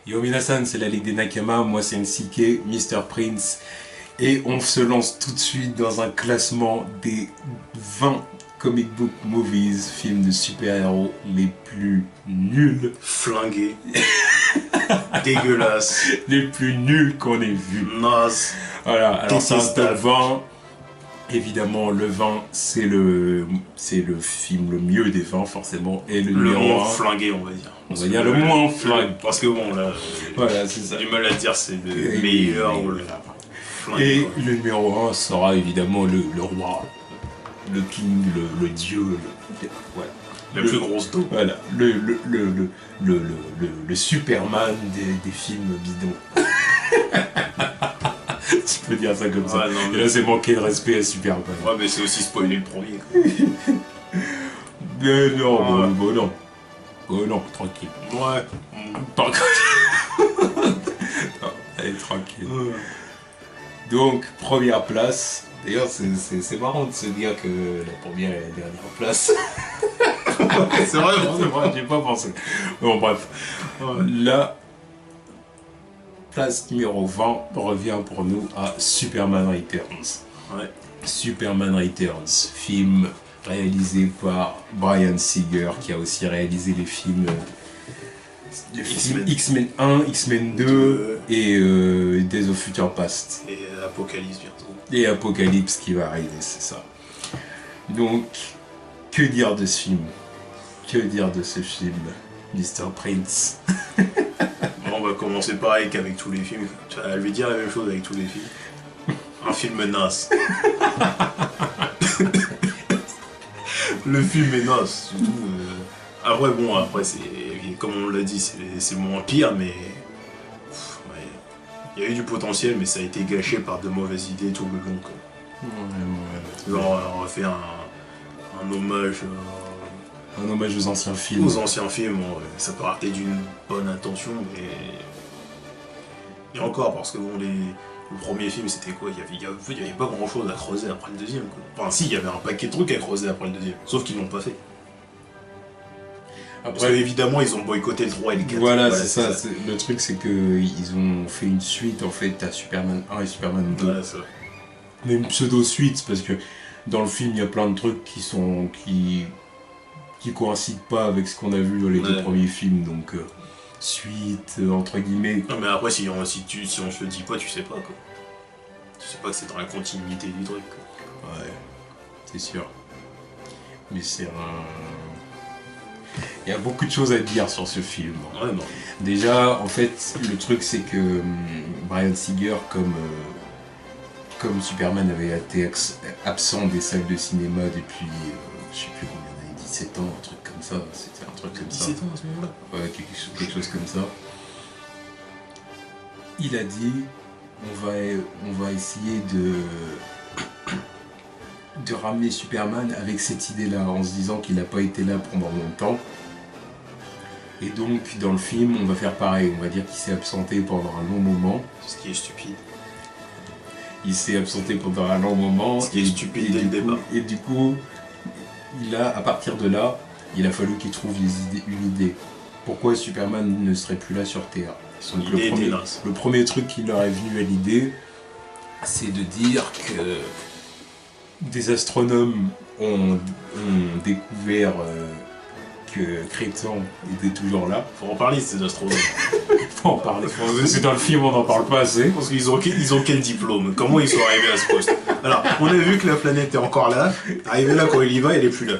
Yo minasan, c'est la Ligue des Nakama, moi c'est NCK, Mr. Prince, et on se lance tout de suite dans un classement des 20 comic book movies, films de super-héros les plus nuls, flingués, dégueulasses, les plus nuls qu'on ait vus. naze. Voilà, alors c'est un top 20. Évidemment, le 20, c'est le film le mieux des 20, forcément, et le numéro moins 1, flingué, on va dire. on va dire le moins flingue. Parce que bon, là, Voilà, c'est ça. j'ai du mal à dire c'est le meilleur ou le flingué. Et quoi. le numéro 1 sera évidemment le roi, le king, le dieu, voilà. La plus grosse dos. Voilà, le Superman des films bidons. Tu peux dire ça comme ça. Ouais, non, Et là, c'est manquer de respect à Superman. Ouais, mais c'est aussi spoiler le premier. Quoi. Mais non, Ouais. bon, non. Oh non, tranquille. Ouais. Non, allez, tranquille. Donc, première place. D'ailleurs, c'est marrant de se dire que la première et la dernière place. C'est vrai, J'ai pas pensé. Bon, bref. La place numéro 20 revient pour nous à Superman Returns. Ouais. Superman Returns, film réalisé par Bryan Singer, qui a aussi réalisé les films X-Men 1, X-Men 2 et Days of Future Past. Et Apocalypse bientôt. Et Apocalypse qui va arriver, c'est ça. Donc, que dire de ce film? Que dire de ce film, Mr. Prince? Bon, on va commencer pareil qu'avec tous les films. Tu vas lui dire la même chose avec tous les films. Un film naze. Le film est naze, surtout. Après, bon, c'est. Comme on l'a dit, c'est moins pire, mais. Ouais. Il y a eu du potentiel, mais ça a été gâché par de mauvaises idées tout le long. Quoi. Genre, on va faire un hommage. Un hommage aux anciens films. Aux anciens films, bon, ça peut partir d'une bonne intention, mais. Et encore, parce que bon, le premier film c'était quoi? Il y avait pas grand chose à creuser après le deuxième. Quoi. Enfin, si, il y avait un paquet de trucs à creuser après le deuxième, sauf qu'ils l'ont pas fait. Parce que, évidemment, ils ont boycotté le 3 et le 4. Voilà, c'est ça. Le truc, c'est qu'ils ont fait une suite en fait à Superman 1 et Superman 2. Voilà, ça. Mais une pseudo-suite, parce que dans le film, il y a plein de trucs qui coïncident pas avec ce qu'on a vu dans les deux premiers films, donc suite, entre guillemets. Non, mais après, si on se le dit pas, tu sais pas, quoi. Tu sais pas que c'est dans la continuité du truc, quoi. Ouais, c'est sûr. Mais c'est un... Il y a beaucoup de choses à dire sur ce film. Ouais, non. Déjà, en fait, le truc, c'est que Bryan Singer, comme Superman avait été absent des salles de cinéma depuis, je sais plus combien d'années, 17 ans, un truc comme ça, c'était un truc comme ça. 17 ans à ce moment-là. Ouais, quelque chose comme ça. Il a dit, on va essayer de ramener Superman avec cette idée-là, en se disant qu'il n'a pas été là pendant longtemps. Et donc, dans le film, on va faire pareil, on va dire qu'il s'est absenté pendant un long moment. Ce qui est stupide. Il s'est absenté pendant un long moment. Ce qui est stupide dès le départ. Et du coup, à partir de là, il a fallu qu'il trouve une idée. Pourquoi Superman ne serait plus là sur Terre? Donc le premier truc qui leur est venu à l'idée, c'est de dire que des astronomes ont découvert que Krypton était toujours là. Faut en parler de ces astronomes. Faut en parler. C'est dans le film, on n'en parle pas assez. Parce qu'ils ont quel diplôme? Comment ils sont arrivés à ce poste? Alors, on a vu que la planète est encore là. Arrivé là, quand il y va, elle est plus là.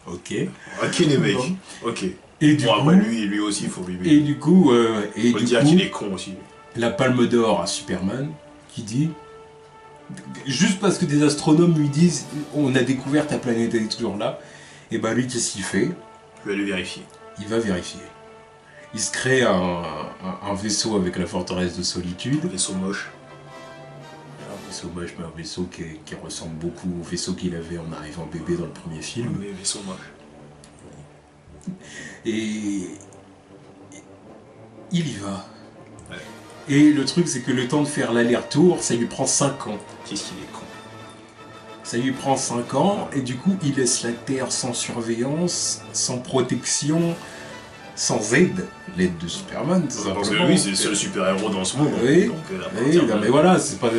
Ok. Ok les mecs. Ok. Et du coup, après lui aussi, il faut lui. Et du coup, faut dire qu'il est con aussi. La Palme d'Or à Superman, qui dit, juste parce que des astronomes lui disent, on a découvert ta planète, elle est toujours là. Et bah lui, qu'est-ce qu'il fait? Il va aller vérifier. Il va vérifier. Il se crée un vaisseau avec la forteresse de solitude. Un vaisseau moche. Un vaisseau moche, mais un vaisseau qui ressemble beaucoup au vaisseau qu'il avait en arrivant bébé dans le premier film. Mais vaisseau moche. Et il y va. Ouais. Et le truc, c'est que le temps de faire l'aller-retour, ça lui prend 5 ans. Qu'est-ce qu'il est con. Ça lui prend 5 ans, et du coup, il laisse la Terre sans surveillance, sans protection, sans l'aide de Superman. Parce que lui, c'est le seul super-héros dans ce monde. Oui, donc, non, mais voilà, c'est pas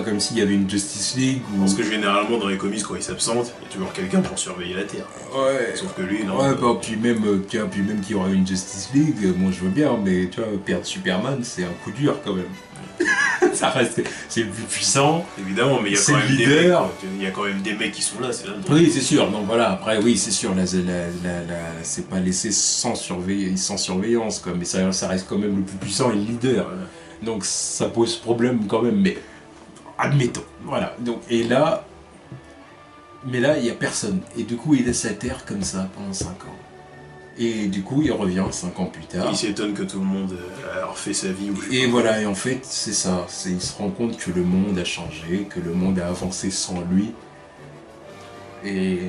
comme s'il y avait une Justice League ou... Parce que généralement, dans les comics, quand il s'absente, il y a toujours quelqu'un pour surveiller la Terre. Ouais. Sauf que lui, non. Ouais, bah, puis même qu'il y aura une Justice League, moi je veux bien, mais tu vois, perdre Superman, c'est un coup dur quand même. Ça reste, c'est le plus puissant. Évidemment, mais il y a c'est quand même le leader. il y a quand même des mecs qui sont là, c'est là. Oui, c'est sûr. Donc voilà, après, oui, c'est sûr, c'est pas laissé sans surveillance, quoi. Mais ça reste quand même le plus puissant et le leader. Voilà. Donc ça pose problème quand même, mais admettons. Voilà. Donc, mais là, il y a personne. Et du coup, il laisse la Terre comme ça pendant 5 ans. Et du coup, il revient 5 ans plus tard. Il s'étonne que tout le monde a refait sa vie. Et voilà, et en fait, c'est ça. Il se rend compte que le monde a changé, que le monde a avancé sans lui. Et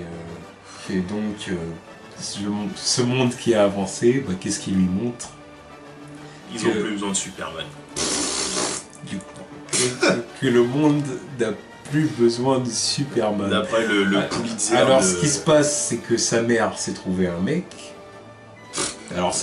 donc, ce monde qui a avancé, bah, qu'est-ce qu'il lui montre? Ils ont plus besoin de Superman. Que le monde n'a plus besoin de Superman. D'après le Pulitzer. Alors, ce qui se passe, c'est que sa mère s'est trouvé un mec. Alors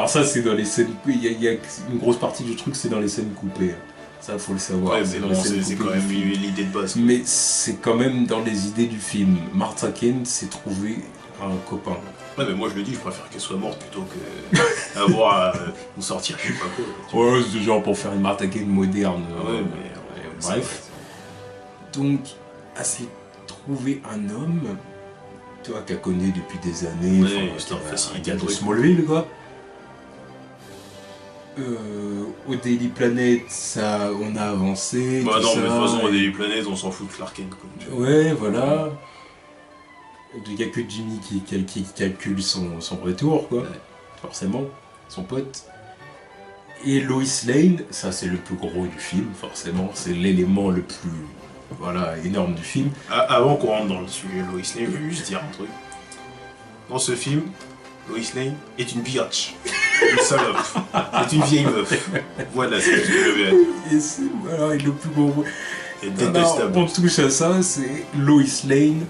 ça, c'est dans les scènes... Il y a une grosse partie du truc, c'est dans les scènes coupées. Ça, faut le savoir. Ouais, mais bon, c'est quand même l'idée de base. Mais c'est quand même dans les idées du film. Martha Kent s'est trouvé un copain. Ouais, mais moi je le dis, je préfère qu'elle soit morte plutôt que avoir à nous sortir je sais pas quoi. Ouais, c'est genre pour faire une Martha Kent moderne. Ouais, mais... bref. Donc, elle s'est trouvé un homme... Toi, qu'elle connaît depuis des années, un gars de Smallville, quoi. Au Daily Planet, ça, on a avancé. Bah non, mais de toute façon, au Daily Planet, on s'en fout de Clark Kent, quoi. Ouais, voilà. Il n'y a que Jimmy qui calcule son retour, quoi. Ouais. Forcément, son pote. Et Lois Lane, ça c'est le plus gros du film, forcément. C'est l'élément le plus... Voilà, énorme du film. Avant qu'on rentre dans le sujet Lois Lane, je veux juste dire un truc. Dans ce film, Lois Lane est une biatch. Une salope. C'est une vieille meuf. Voilà, c'est ce que je vais dire. Et c'est voilà, le plus gros... Et détestable. On touche à ça, c'est Lois Lane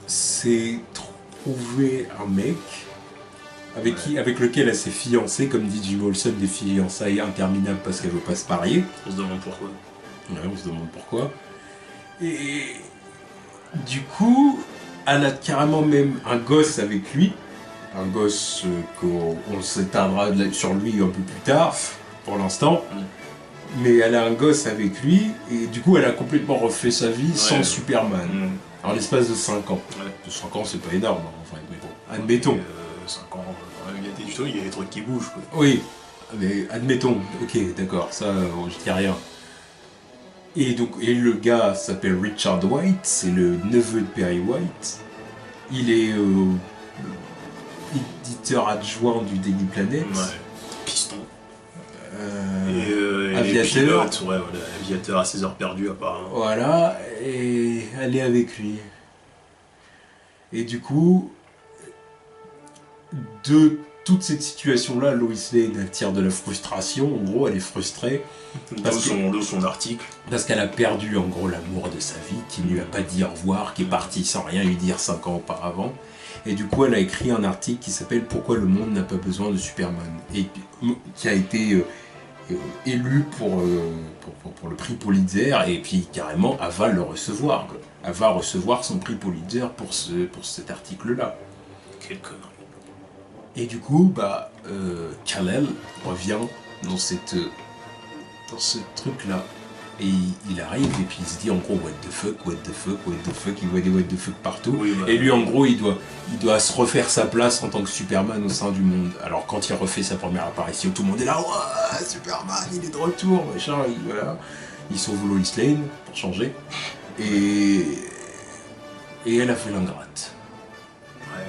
s'est trouvé un mec avec lequel elle s'est fiancée, comme dit Jim Olsen, des fiançailles interminables parce qu'elle veut pas se marier. On se demande pourquoi. Ouais, on se demande pourquoi. Et du coup, elle a carrément même un gosse avec lui. Un gosse qu'on s'éteindra sur lui un peu plus tard, pour l'instant. Mais elle a un gosse avec lui, et du coup, elle a complètement refait sa vie sans Superman. En l'espace de 5 ans. Ouais. 5 ans, c'est pas énorme, enfin, mais bon, admettons. 5 ans, il y a des trucs qui bougent, quoi. Oui, mais admettons, ok, d'accord, ça, je dis rien. Et donc, le gars s'appelle Richard White, c'est le neveu de Perry White. Il est éditeur adjoint du Daily Planet. Ouais. Piston. Aviateur. Ouais, voilà, aviateur à 6 heures perdues, apparemment. Voilà, et elle est avec lui. Et du coup, de toute cette situation-là, Lois Lane attire de la frustration. En gros, elle est frustrée. D'où son article. Parce qu'elle a perdu, en gros, l'amour de sa vie, qui ne lui a pas dit au revoir, qui est parti sans rien lui dire 5 ans auparavant. Et du coup, elle a écrit un article qui s'appelle « Pourquoi le monde n'a pas besoin de Superman ?» et qui a été élu pour le prix Pulitzer, et puis carrément, elle va le recevoir. Quoi. Elle va recevoir son prix Pulitzer pour cet article-là. Quelle connerie. Et du coup, Kal-El revient dans ce truc-là. Et il arrive et puis il se dit en gros what the fuck, il voit des what the fuck partout. Oui, et lui en gros il doit se refaire sa place en tant que Superman au sein du monde. Alors quand il refait sa première apparition, tout le monde est là, ouais, Superman, il est de retour, machin, voilà. Il sauve Lois Lane pour changer. Et elle a fait l'ingrate. Ouais.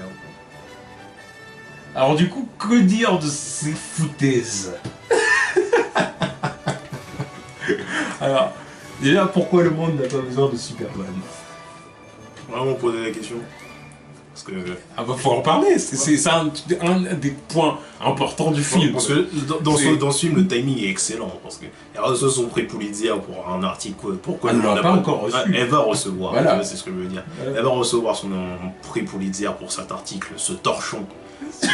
Alors du coup, que dire de ces foutaises? Alors, déjà, pourquoi le monde n'a pas besoin de Superman? Vraiment poser la question. Parce que... Ah bah faut en parler, c'est un des points importants du film. Parce que dans ce film, le timing est excellent. Parce qu'elle reçoit son prix Pulitzer pour un article. Pourquoi elle ne l'a pas encore reçu. Elle va recevoir, voilà. C'est ce que je veux dire. Voilà. Elle va recevoir son prix Pulitzer pour cet article, ce torchon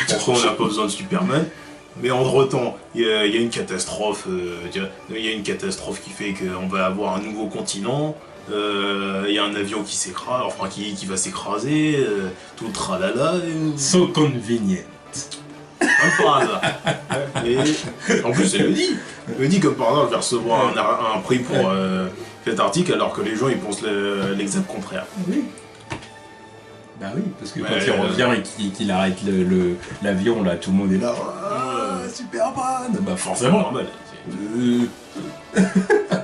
Pourquoi on n'a pas besoin de Superman? Mais entre-temps, il y a une catastrophe. Il y a une catastrophe qui fait qu'on va avoir un nouveau continent. Il y a un avion qui s'écrase, enfin qui va s'écraser. Tout le tralala. So convenient. Comme par hasard. Et en plus, elle le dit. Elle le dit comme par hasard, je vais recevoir un prix pour cet article, alors que les gens ils pensent l'exact contraire. Oui. Bah oui, parce que quand il revient et qu'il arrête l'avion, là, tout le monde est là. Superman. Bah forcément. Normal.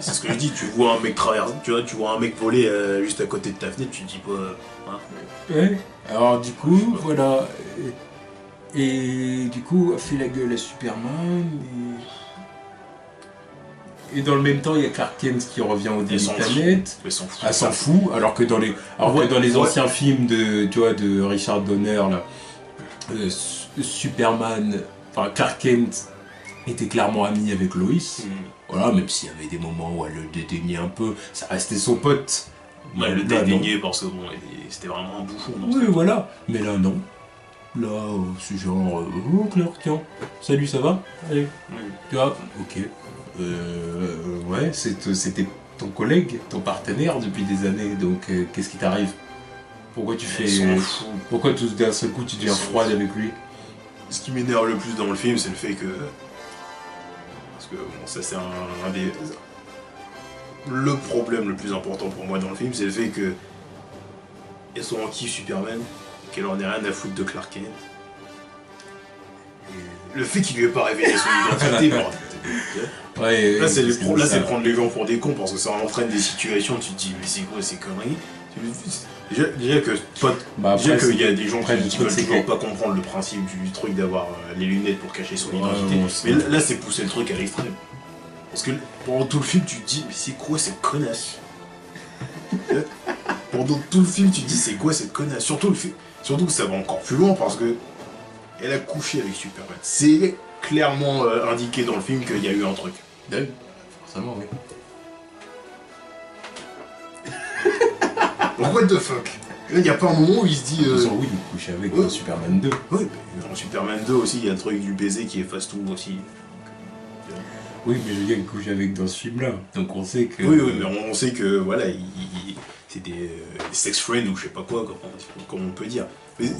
C'est ce que je dis, tu vois un mec traverser, tu vois un mec voler juste à côté de ta fenêtre, tu te dis pas. Ouais. Alors du coup, voilà. Et du coup, a fait la gueule à Superman. Et dans le même temps, il y a Clark Kent qui revient au Daily Planet. Elle s'en fout. Alors que dans les anciens films de Richard Donner, là, Superman, enfin Clark Kent était clairement ami avec Lois. Voilà, même s'il y avait des moments où elle le dédaignait un peu, ça restait son pote. Elle le dédaignait parce que bon, c'était vraiment un bouffon. Oui, voilà. Mais là, non. Là, c'est genre, oh Clark, tiens, salut, ça va? Allez. Tu vois, ok. Ouais, c'était ton collègue, ton partenaire depuis des années, donc qu'est-ce qui t'arrive? Pourquoi tu fais. Pourquoi tout d'un seul coup tu deviens froide avec lui? Ce qui m'énerve le plus dans le film, c'est le fait que. Parce que, bon, ça c'est un des. Le problème le plus important pour moi dans le film, c'est le fait que. Elles sont en kiff Superman, qu'elle en ait rien à foutre de Clark Kent. Le fait qu'il lui ait pas révélé son identité, ouais, là c'est prendre les gens pour des cons parce que ça entraîne des situations, tu te dis mais c'est quoi ces conneries? Déjà qu'il y a des gens qui veulent toujours pas comprendre le principe du truc d'avoir les lunettes pour cacher son identité. Mais là c'est pousser le truc à l'extrême. Parce que pendant tout le film tu te dis mais c'est quoi cette connasse? Pendant tout le film tu te dis c'est quoi cette connasse? Surtout que ça va encore plus loin parce que elle a couché avec Superman. C'est clairement indiqué dans le film qu'il y a eu un truc. Forcément, oui. Donc, what the fuck? Il n'y a pas un moment où il se dit. Oui, il couche avec dans Superman 2. Oui, mais dans Superman 2 aussi, il y a un truc du baiser qui efface tout aussi. Oui, mais je veux dire qu'il couche avec dans ce film-là. Donc on sait que. Oui, mais on sait que, voilà, c'est des sex friends ou je sais pas quoi, comme on peut dire. Mais...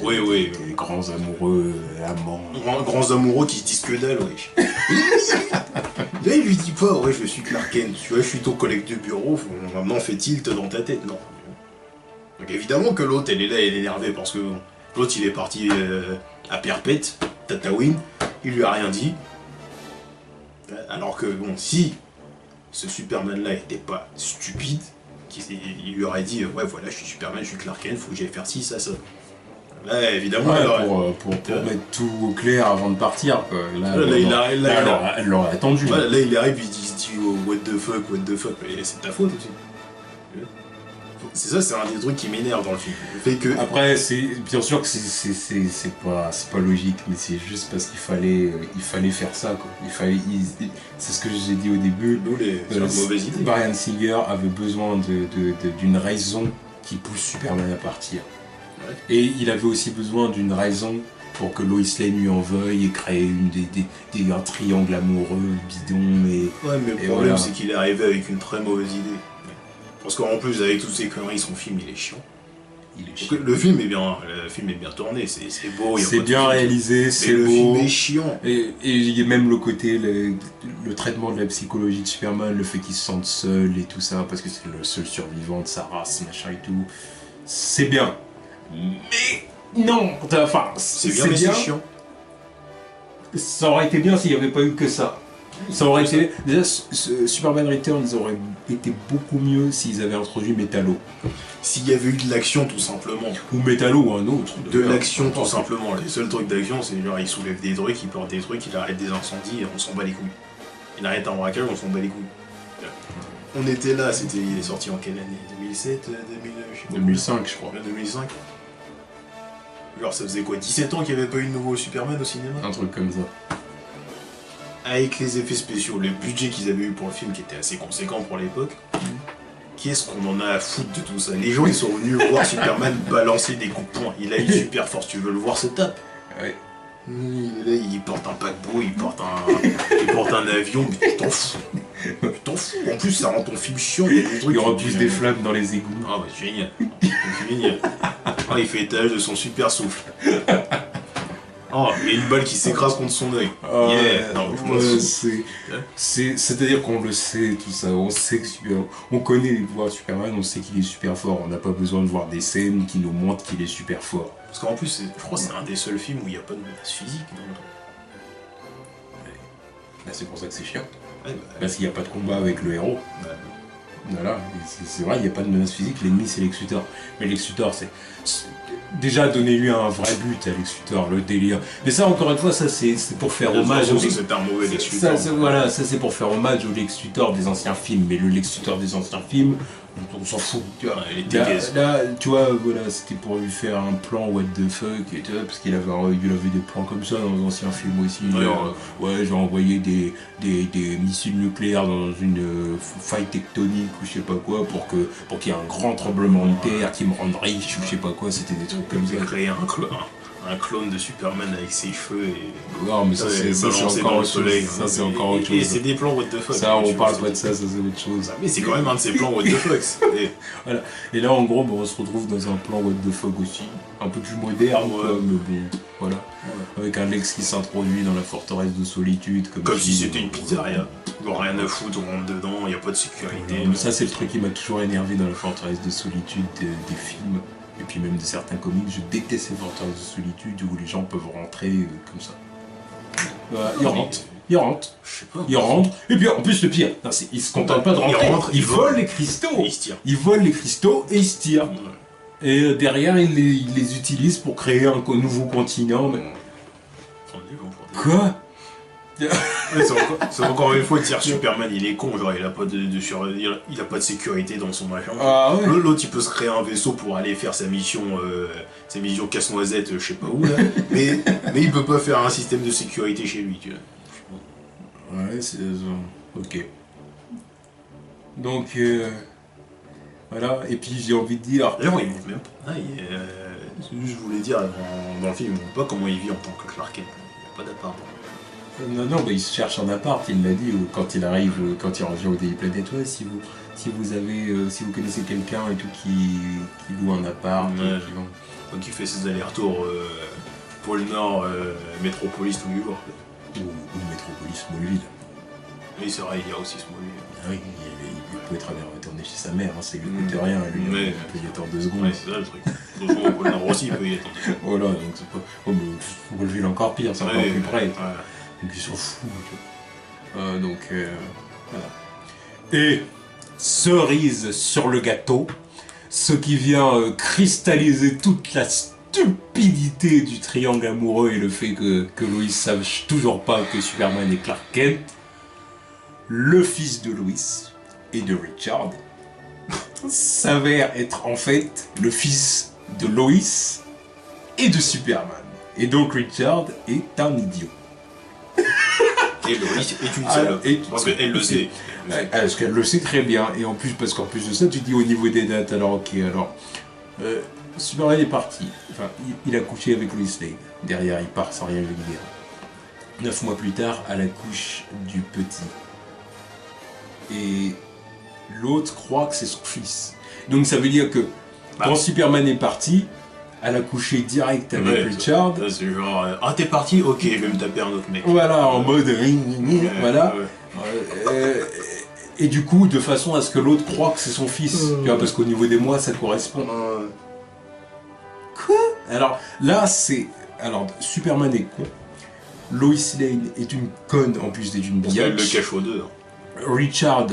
Oui. Des grands amoureux, amants. Grands amoureux qui se disent que dalle, wesh. Là, il lui dit pas, ouais, je suis Clark Kent, tu vois, je suis ton collègue de bureau, maintenant fais tilt dans ta tête, non. Donc évidemment que l'autre, elle est là, elle est énervée parce que l'autre, il est parti à perpète, Tatooine, il lui a rien dit. Alors que, bon, si ce Superman-là était pas stupide, il lui aurait dit ouais voilà je suis Superman, je suis Clark Kent, faut que j'aille faire ci, ça. Là évidemment pour mettre tout au clair avant de partir quoi. Elle l'aurait attendu. Là il arrive, il se dit oh, what the fuck, et c'est de ta faute aussi. C'est ça, c'est un des trucs qui m'énerve dans le film. Le fait que... Après, c'est bien sûr que c'est pas logique, mais c'est juste parce qu'il fallait faire ça quoi. C'est ce que j'ai dit au début. C'est une mauvaise idée. Bryan Singer avait besoin d'une raison qui pousse Superman à partir. Ouais. Et il avait aussi besoin d'une raison pour que Lois Lane lui en veuille et créer un triangle amoureux bidon. Ouais, mais le problème c'est qu'il est arrivé avec une très mauvaise idée. Parce qu'en plus, avec toutes ces conneries, son film il est chiant. Le film est bien tourné, c'est beau. C'est bien réalisé, c'est beau. Le film est chiant. Et il y a même le côté, le traitement de la psychologie de Superman, le fait qu'il se sente seul et tout ça, parce que c'est le seul survivant de sa race, machin et tout. C'est bien. Mais non, enfin, c'est bien, mais c'est chiant. Ça aurait été bien s'il n'y avait pas eu que ça. Ça aurait été... Déjà, Superman Returns aurait été beaucoup mieux s'ils avaient introduit Metallo. S'il y avait eu de l'action tout simplement. Ou Metallo ou un autre. De l'action tout simplement. Les seuls trucs d'action, c'est genre il soulève des trucs, il porte des trucs, il arrête des incendies et on s'en bat les couilles. Il arrête un braquage, on s'en bat les couilles. On était là, il est sorti en quelle année? 2007 2005 je crois. 2005. Genre ça faisait quoi, 17 ans qu'il n'y avait pas eu de nouveau Superman au cinéma? Un truc comme ça. Avec les effets spéciaux, le budget qu'ils avaient eu pour le film qui était assez conséquent pour l'époque, qu'est-ce qu'on en a à foutre de tout ça? Les gens ils sont venus voir Superman balancer des coups de poing. Il a une super force, tu veux le voir se tape? Ouais. Là, il porte un paquebot, il porte un avion, mais tu t'en fous. Tu t'en fous. En plus, ça rend ton film chiant. Il y a des trucs. Il remplissent des flammes dans les égouts. Ah, bah, génial. Génial. Ah, il fait étage de son super souffle. Oh, il y a une balle qui s'écrase contre son œil. Yeah. Non, je m'en fous. C'est-à-dire qu'on le sait, tout ça. On sait que on connaît les pouvoirs de Superman, on sait qu'il est super fort. On n'a pas besoin de voir des scènes qui nous montrent qu'il est super fort. Parce qu'en plus, je crois que c'est un des seuls films où il n'y a pas de menace physique. Là, c'est pour ça que c'est chiant. Ouais, Parce qu'il n'y a pas de combat avec le héros. Ouais. Voilà, c'est vrai, il n'y a pas de menace physique, l'ennemi c'est Lex Luthor. Mais Lex Luthor, c'est... Déjà, donnez-lui un vrai but à Lex Luthor, le délire. Mais ça, encore une fois, ça c'est pour faire hommage au... C'est un mauvais Lex Luthor. Voilà, ça c'est pour faire hommage au Lex Luthor des anciens films. Mais le Lex Luthor des anciens films, on s'en fout. Tu vois. Là, tu vois, voilà, c'était pour lui faire un plan what the fuck, et tu vois, parce qu'il avait des plans comme ça dans les anciens films aussi. Genre, ouais, j'ai envoyé des missiles nucléaires dans une faille tectonique ou je sais pas quoi pour qu'il y ait un grand tremblement de terre qui me rende riche ou je sais pas quoi, c'était des trucs comme ça. Créer un clone de Superman avec ses cheveux et... Non mais ça c'est encore autre chose. Ça c'est encore autre chose. Et c'est des plans what the fuck. Ça on parle pas de ça c'est autre chose. Mais c'est quand même un de ces plans what the fuck. Voilà. Et là en gros on se retrouve dans un plan what the fuck aussi. Un peu plus moderne quoi, mais bon, voilà. Ouais. Avec un Lex qui s'introduit dans la forteresse de solitude. Comme si c'était une pizzeria. Genre rien à foutre, on rentre dedans, y a pas de sécurité. Mais ça c'est le truc qui m'a toujours énervé dans la forteresse de solitude des films. Et puis même de certains comics, je déteste ces forteresses de solitude où les gens peuvent rentrer comme ça. Ils rentrent, et puis en plus le pire, ils se contentent pas de rentrer, ils volent les cristaux. Ils volent les cristaux et ils se tirent. Et derrière, ils les utilisent pour créer un nouveau continent. Mais... Quoi? C'est encore une fois dire Superman il est con, genre il a pas il a pas de sécurité dans son machin. Ah, ouais. L'autre il peut se créer un vaisseau pour aller faire sa mission casse-noisette je sais pas où là. mais il peut pas faire un système de sécurité chez lui, tu vois. Ouais, c'est ok. Donc voilà, et puis j'ai envie de dire. D'ailleurs il montre même pas. Je voulais dire dans le film, il montre pas comment il vit en tant que Clark Kent. Il n'y a pas d'appart. Non, il se cherche un appart, il l'a dit, quand il arrive, quand il revient au Daily Planet, ouais, si vous connaissez quelqu'un et tout qui loue un appart. Ouais, donc il fait ses allers-retours pôle Nord, Métropolis, New York. Ou Métropolis, Smallville. Oui, c'est vrai, il y a aussi Smallville. Ah oui, il pouvait très bien retourner chez sa mère, ça lui coûte rien, lui, il peut y attendre 2 secondes. Ouais, c'est ça le truc. Au pôle Nord aussi, il peut y attendre 2 secondes. Voilà, donc c'est pas... Oh, mais Smallville encore pire, c'est encore plus près. Ouais. Donc ils s'en foutent. Voilà. Et cerise sur le gâteau, ce qui vient cristalliser toute la stupidité du triangle amoureux et le fait que Lois sache toujours pas que Superman est Clark Kent, le fils de Lois et de Richard s'avère être en fait le fils de Lois et de Superman. Et donc Richard est un idiot. Et Lois est une salope. Parce qu'elle le sait. Parce qu'elle le sait très bien. Et en plus, parce qu'en plus de ça, tu dis au niveau des dates, alors ok, alors... Superman est parti. Enfin, il a couché avec Lois Lane. Derrière, il part sans rien lui dire. 9 mois plus tard, à la couche du petit. Et l'autre croit que c'est son fils. Donc ça veut dire que quand Superman est parti, elle a couché direct avec Richard. Ça, c'est genre, t'es parti, ok, je vais me taper un autre mec. Voilà, en mode voilà. Et du coup, de façon à ce que l'autre croit que c'est son fils. Tu vois, parce qu'au niveau des mois, ça correspond. Quoi? Alors là, c'est... Alors, Superman est con. Lois Lane est une conne en plus d'être une biatch. Elle le cache aux deux. Richard...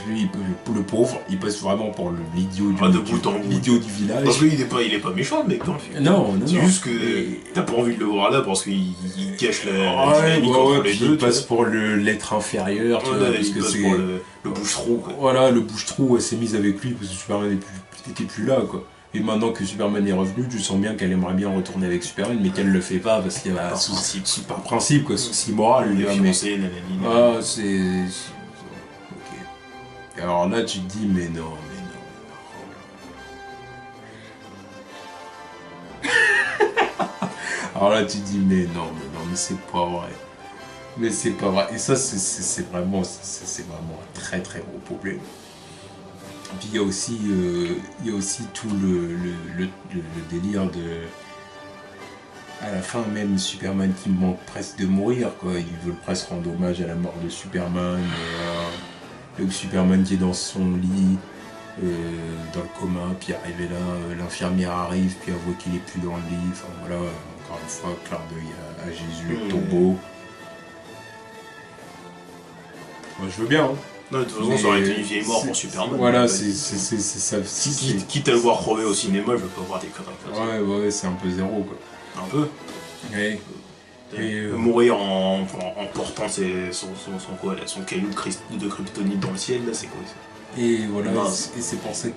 Lui, le pauvre, il passe vraiment pour l'idiot du village. Parce qu'il est pas méchant le mec dans le film. Non. C'est juste que t'as pas envie de le voir là parce qu'il cache la dynamique entre les deux. Il passe pour l'être inférieur, tu vois, parce que c'est pour le bouche-trou. Voilà, le bouche-trou, elle s'est mise avec lui parce que Superman n'était plus là, quoi. Et maintenant que Superman est revenu, tu sens bien qu'elle aimerait bien retourner avec Superman, mais qu'elle le fait pas parce qu'il y a par principe, quoi, souci moral. C'est... Alors là, tu te dis, mais non. Alors là, tu dis, mais non, mais c'est pas vrai. Mais c'est pas vrai. Et ça, c'est vraiment un très très gros problème. Puis il y a aussi tout le délire de... À la fin, même Superman qui manque presque de mourir, quoi. Ils veulent presque rendre hommage à la mort de Superman. Et Superman qui est dans son lit, dans le coma, puis arrivé là, l'infirmière arrive, puis elle voit qu'il est plus dans le lit. Enfin voilà, encore une fois, clin d'œil à Jésus, le tombeau. Moi je veux bien, hein. Non, de toute façon, ça aurait été une vieille mort pour Superman. Voilà, c'est ça. Quitte à le voir crever au cinéma, je veux pas voir des conneries comme ça. Ouais, c'est un peu zéro, quoi. Un peu. Ouais. Mourir en portant son caillou de kryptonite dans le ciel, là, c'est quoi ça? Et voilà, et c'est pour ça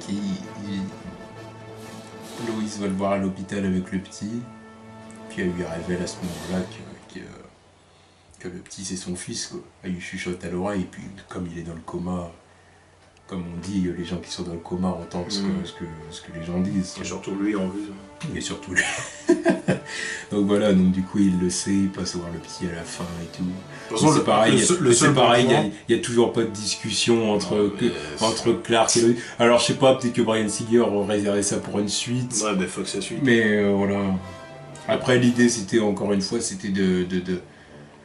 Loïs va le voir à l'hôpital avec le petit, puis elle lui révèle à ce moment-là que le petit c'est son fils, quoi. Elle lui chuchote à l'oreille, et puis comme il est dans le coma, comme on dit, les gens qui sont dans le coma entendent ce que les gens disent. Et surtout lui en plus. Et surtout lui. Donc voilà, donc du coup il le sait, il passe voir le petit à la fin et tout. De toute façon, c'est pareil, il n'y a toujours pas de discussion entre Clark et Loïs. Alors je sais pas, peut-être que Bryan Singer aurait réservé ça pour une suite. Ouais, mais faut que ça suite. Mais voilà. Après l'idée c'était, encore une fois, c'était de...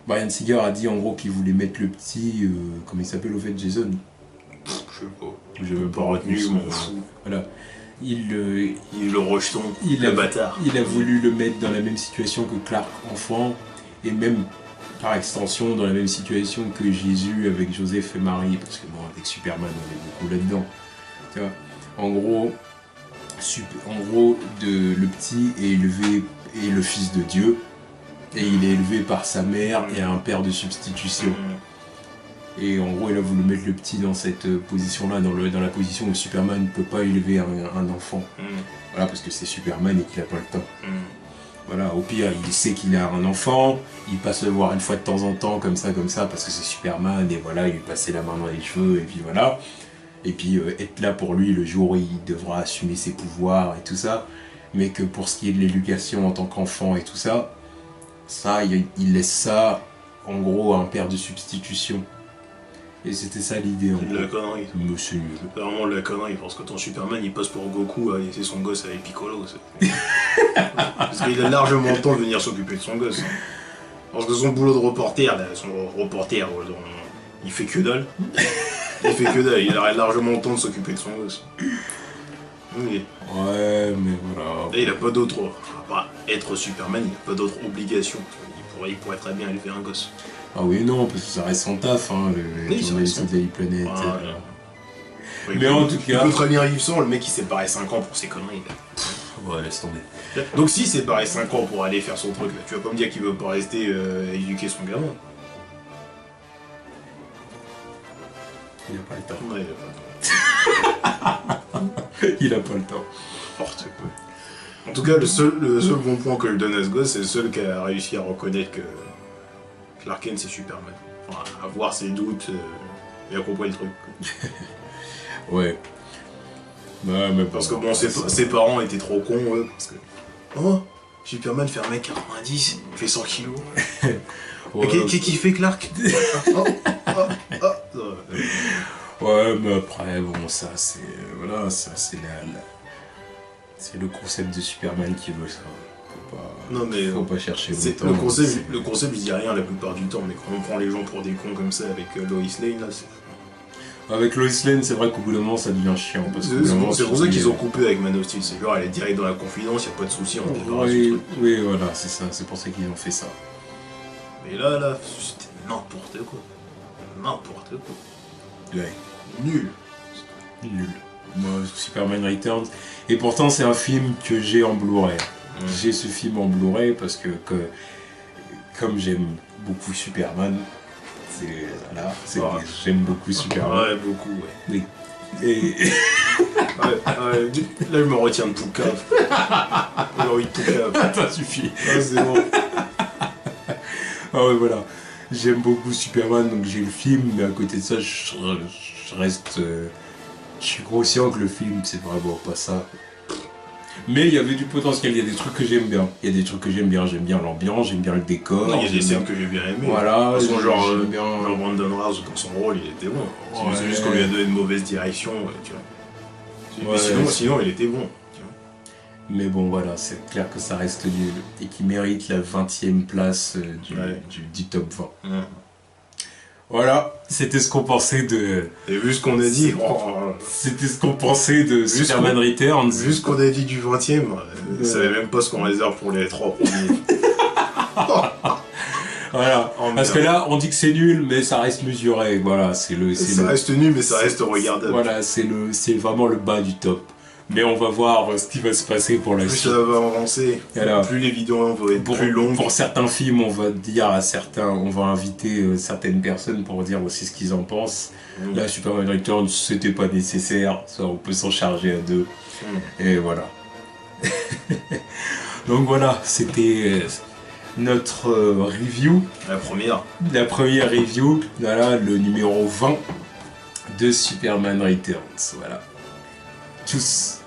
Bryan Singer a dit en gros qu'il voulait mettre le petit, comment il s'appelle au fait, Jason? Je sais pas. Je veux pas retenu je m'en fous. Voilà. Il le rejeton, le bâtard. Il a voulu le mettre dans la même situation que Clark enfant, et même par extension dans la même situation que Jésus avec Joseph et Marie, parce que bon, avec Superman on est beaucoup là-dedans. Tu vois, en gros, le petit est élevé, est le fils de Dieu, et il est élevé par sa mère et un père de substitution. Et en gros, il a voulu mettre le petit dans cette position-là, dans la position où Superman ne peut pas élever un enfant. Voilà, parce que c'est Superman et qu'il n'a pas le temps. Voilà, au pire, il sait qu'il a un enfant, il passe le voir une fois de temps en temps, comme ça, parce que c'est Superman, et voilà, il lui passait la main dans les cheveux, et puis voilà. Et puis être là pour lui le jour où il devra assumer ses pouvoirs et tout ça. Mais que pour ce qui est de l'éducation en tant qu'enfant et tout ça, il laisse ça, en gros, à un père de substitution. Et c'était ça l'idée. C'est de la connerie. Monsieur. C'est vraiment de la connerie, parce que ton Superman il passe pour Goku à laisser son gosse avec Piccolo. Parce qu'il a largement le temps de venir s'occuper de son gosse. Parce que son boulot de reporter, il fait que dalle. Il aurait largement le temps de s'occuper de son gosse. Oui. Ouais, mais voilà. Et il a pas d'autre. Être Superman, il n'a pas d'autre obligation. Il pourrait très bien élever un gosse. Ah oui, non, parce que ça reste son taf, hein, le journaliste de Daily Planet. Oui, mais en tout cas... Il peut très bien vivre sans, le mec il s'est barré 5 ans pour ses conneries. Là. Ouais, laisse tomber. Donc si s'est barré 5 ans pour aller faire son truc, là, tu vas pas me dire qu'il veut pas rester éduquer son gamin. Il a pas le temps. Ouais, il a pas le temps. Il a pas le temps. N'importe quoi. En tout cas, le seul bon point que je donne à ce gosse, c'est le seul qui a réussi à reconnaître que Clark Kent c'est Superman. Enfin, avoir ses doutes, et à comprendre le truc. Ouais. Ouais, mais parce que bon, ses parents étaient trop cons, ouais, parce que... Oh, Superman fait 1m90, il fait 100 kilos. Ouais, qu'est-ce qu'il fait Clark? Ouais, mais après, bon, ça, c'est... Voilà, ça, c'est c'est le concept de Superman qui veut ça. Faut pas chercher longtemps. Le concept, je dis rien la plupart du temps, mais quand on prend les gens pour des cons comme ça avec Lois Lane, là, c'est... Avec Lois Lane, c'est vrai qu'au bout d'un moment, ça devient chiant. C'est pour ça qu'ils ont coupé avec Man of Steel. C'est genre, elle est direct dans la confidence, y'a pas de soucis, on débarrasse du truc. Oui, voilà, c'est ça. C'est pour ça qu'ils ont fait ça. Mais là, c'était n'importe quoi. N'importe quoi. Ouais. Nul. Moi, Superman Returns. Et pourtant, c'est un film que j'ai en Blu-ray. J'ai ce film en Blu-ray parce que comme j'aime beaucoup Superman, j'aime beaucoup Superman. Ouais, beaucoup, ouais. Et... ouais, là, je me retiens de tout le cave. J'ai envie de tout le cave. Attends, suffit. Ah, c'est bon. Ah ouais, voilà. J'aime beaucoup Superman, donc j'ai le film, mais à côté de ça, je reste... je suis conscient que le film, c'est vraiment pas ça. Mais il y avait du potentiel, il y a des trucs que j'aime bien. Il y a des trucs que j'aime bien l'ambiance, j'aime bien le décor. Il y a des scènes que j'ai bien aimées. Voilà, genre bien... Brandon Routh dans son rôle, il était bon. Ouais. C'est juste qu'on lui a donné une mauvaise direction, tu vois. Ouais, mais sinon, il était bon. Tu vois. Mais bon, voilà, c'est clair que ça reste nul. Et qu'il mérite la 20e place du top 20. Voilà, c'était ce qu'on pensait de... Et vu ce qu'on a dit... C'était ce qu'on pensait de Superman Returns. Vu ce qu'on a dit du 20e, je savais même pas ce qu'on réserve pour les 3 premiers. Voilà, parce que là, on dit que c'est nul, mais ça reste mesuré. Voilà, ça reste nul, mais ça reste regardable. Voilà, c'est vraiment le bas du top. Mais on va voir ce qui va se passer pour la suite. Plus ça va avancer, plus les vidéos vont être plus longues. Pour certains films, on va dire on va inviter certaines personnes pour dire aussi ce qu'ils en pensent. Là, Superman Returns, c'était pas nécessaire, ça, on peut s'en charger à 2. Et voilà. Donc voilà, c'était notre review. La première review, voilà, le numéro 20 de Superman Returns. Voilà. Tchuss.